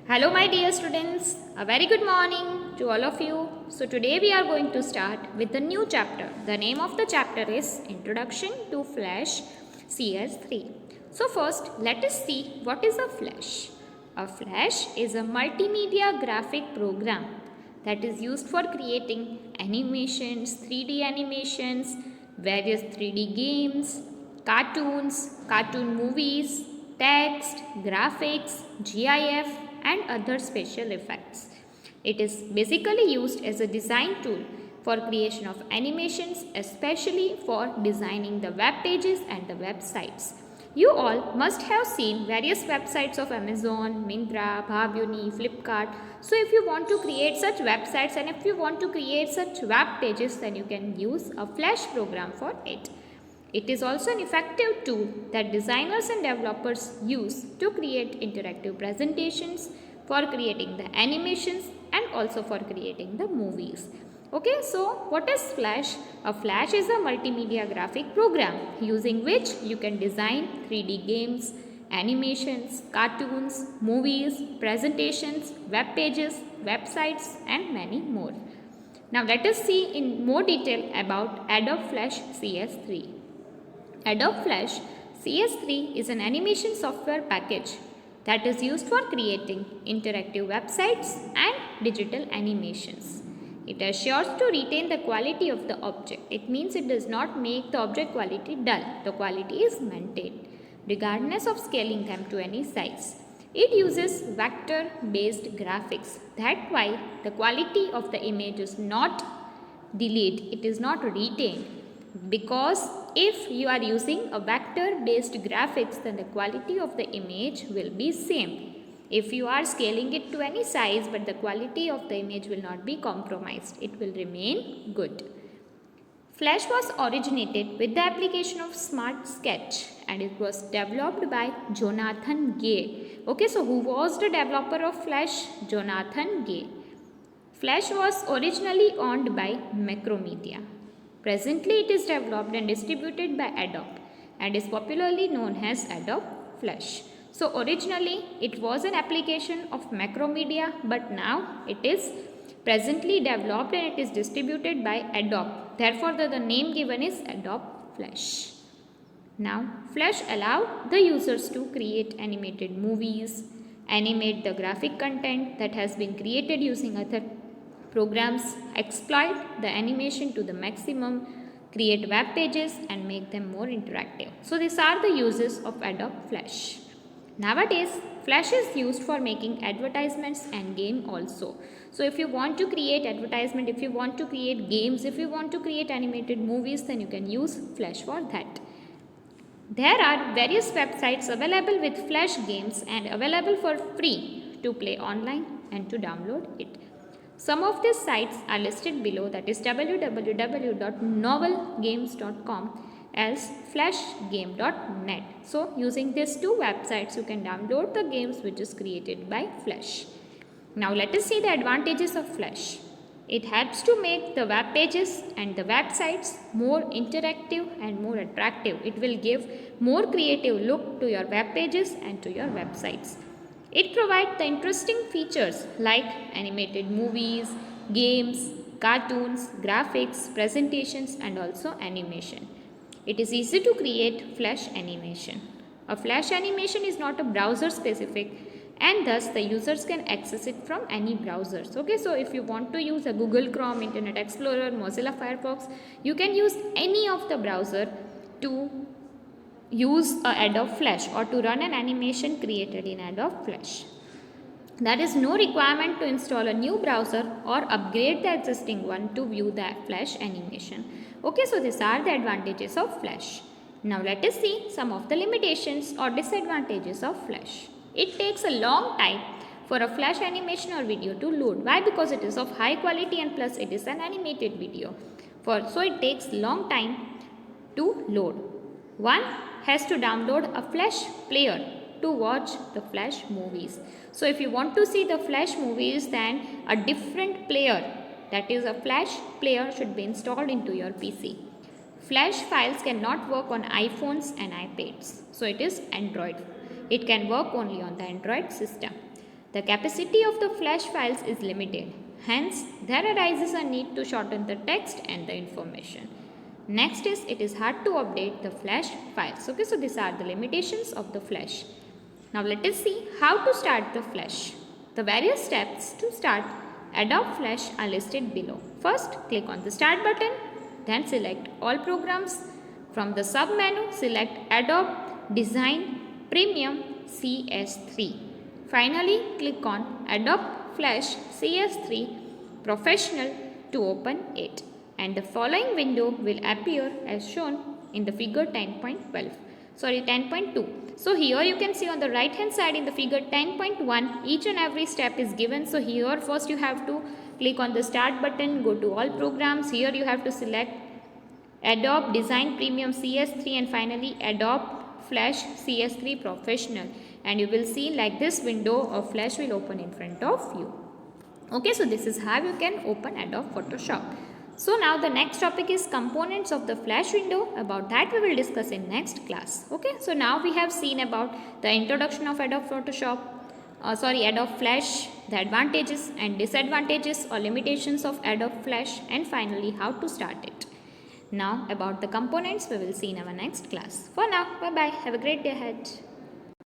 Hello, my dear students. A very good morning to all of you. So, today we are going to start with the new chapter. The name of the chapter is Introduction to Flash CS3. So, first, let us see what is a Flash. A Flash is a multimedia graphic program that is used for creating animations, 3D animations, various 3D games, cartoons, cartoon movies, text, graphics, GIF, and other special effects. It is basically used as a design tool for creation of animations, especially for designing the web pages and the websites. You all must have seen various websites of Amazon, Myntra, Bhavuni, Flipkart. So if you want to create such websites and if you want to create such web pages, then you can use a Flash program for it. It is also an effective tool that designers and developers use to create interactive presentations, for creating the animations, and also for creating the movies. Okay, so what is Flash? A Flash is a multimedia graphic program using which you can design 3D games, animations, cartoons, movies, presentations, web pages, websites, and many more. Now let us see in more detail about Adobe Flash CS3. Adobe Flash CS3 is an animation software package that is used for creating interactive websites and digital animations. It assures to retain the quality of the object. It means it does not make the object quality dull. The quality is maintained regardless of scaling them to any size. It uses vector based graphics. That's why the quality of the image is not delayed, it is not retained, because if you are using a vector based graphics, then the quality of the image will be same. If you are scaling it to any size, but the quality of the image will not be compromised, it will remain good. Flash was originated with the application of Smart Sketch and it was developed by Jonathan Gay. Okay, so who was the developer of Flash? Jonathan Gay. Flash was originally owned by Macromedia. Presently, it is developed and distributed by Adobe and is popularly known as Adobe Flash. So, originally, it was an application of Macromedia, but now it is presently developed and it is distributed by Adobe. Therefore, the name given is Adobe Flash. Now, Flash allows the users to create animated movies, animate the graphic content that has been created using other programs, exploit the animation to the maximum, create web pages and make them more interactive. So these are the uses of Adobe Flash. Nowadays, Flash is used for making advertisements and game also. So if you want to create advertisement, if you want to create games, if you want to create animated movies, then you can use Flash for that. There are various websites available with Flash games and available for free to play online and to download it. Some of these sites are listed below, that is www.novelgames.com as flashgame.net. So using these two websites you can download the games which is created by Flash. Now let us see the advantages of Flash. It helps to make the web pages and the websites more interactive and more attractive. It will give more creative look to your web pages and to your websites. It provides the interesting features like animated movies, games, cartoons, graphics, presentations and also animation. It is easy to create Flash animation. A Flash animation is not a browser specific and thus the users can access it from any browsers. Okay, so if you want to use a Google Chrome, Internet Explorer, Mozilla Firefox, you can use any of the browser to use Adobe Flash or to run an animation created in Adobe Flash. There is no requirement to install a new browser or upgrade the existing one to view the Flash animation. Okay, so these are the advantages of Flash. Now let us see some of the limitations or disadvantages of Flash. It takes a long time for a Flash animation or video to load. Why? Because it is of high quality and plus it is an animated video. So it takes long time to load. One has to download a Flash player to watch the Flash movies. So if you want to see the Flash movies, then a different player, that is a Flash player, should be installed into your PC. Flash files cannot work on iPhones and iPads. So it is Android. It can work only on the Android system. The capacity of the Flash files is limited. Hence, there arises a need to shorten the text and the information. Next is it is hard to update the Flash files. Okay, so these are the limitations of the Flash. Now let us see how to start the Flash. The various steps to start Adobe Flash are listed below. First, click on the Start button, then select All Programs. From the sub-menu, select Adobe Design Premium CS3. Finally, click on Adobe Flash CS3 Professional to open it, and the following window will appear as shown in the figure 10.2. So here you can see on the right hand side in the figure 10.1 each and every step is given. So here first you have to click on the Start button, go to All Programs. Here you have to select Adobe Design Premium CS3 and finally Adobe Flash CS3 Professional, and you will see like this window of Flash will open in front of you. Okay, so this is how you can open Adobe Photoshop. So now the next topic is components of the Flash window. About that we will discuss in next class. Okay, so now we have seen about the introduction of Adobe Adobe Flash, the advantages and disadvantages or limitations of Adobe Flash, and finally how to start it. Now about the components we will see in our next class. For now, bye bye. Have a great day ahead.